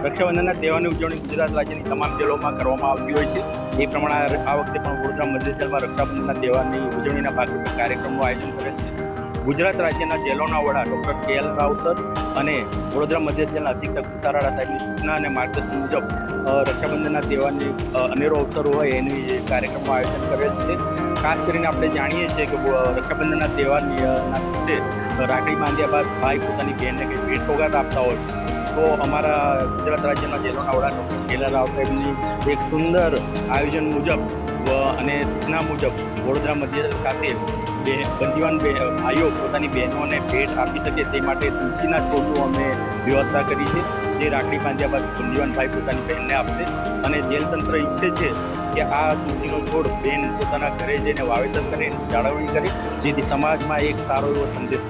રક્ષાબંધનના તહેવારની ઉજવણી ગુજરાત રાજ્યની તમામ જેલોમાં કરવામાં આવતી હોય છે. એ પ્રમાણે આ વખતે પણ વડોદરા મધ્ય જેલમાં રક્ષાબંધનના તહેવારની ઉજવણીના ભાગરૂપે કાર્યક્રમનું આયોજન કરેલ છે. ગુજરાત રાજ્યના જેલોના વડા ડૉક્ટર કે.એલ. રાવ સર અને વડોદરા મધ્ય જેલના અધિક્ષક તુષારાડા સાહેબની સૂચના અને માર્ગદર્શન મુજબ રક્ષાબંધનના તહેવારની અનેરો અવસર હોય એની કાર્યક્રમનું આયોજન કરેલ છે. ખાસ કરીને આપણે જાણીએ છીએ કે રક્ષાબંધનના તહેવારના દિવસે રાખડી બાંધ્યા બાદ ભાઈ પોતાની બહેનને કંઈ ભેટ સોગાદ આપતા હોય તો અમારા ગુજરાત રાજ્યના જેલોના વડા ડૉક્ટર કે.એલ. રાવ સાહેબની એક સુંદર આયોજન મુજબ અને સૂચના મુજબ વડોદરા મધ્ય ખાતે બંદીવાન ભાઈઓ પોતાની બહેનોને ભેટ આપી શકે તે માટે તુલસીના છોડનું અમે વ્યવસ્થા કરી છે. જે રાખડી બાંધ્યા બાદ બંદીવાન ભાઈ પોતાની બહેનને આપશે અને જેલ તંત્ર ઈચ્છે છે કે આ તુલસીનો છોડ બહેન પોતાના ઘરે જઈને વાવેતર કરે, જાળવણી કરે, જેથી સમાજમાં એક સારો એવો સંદેશ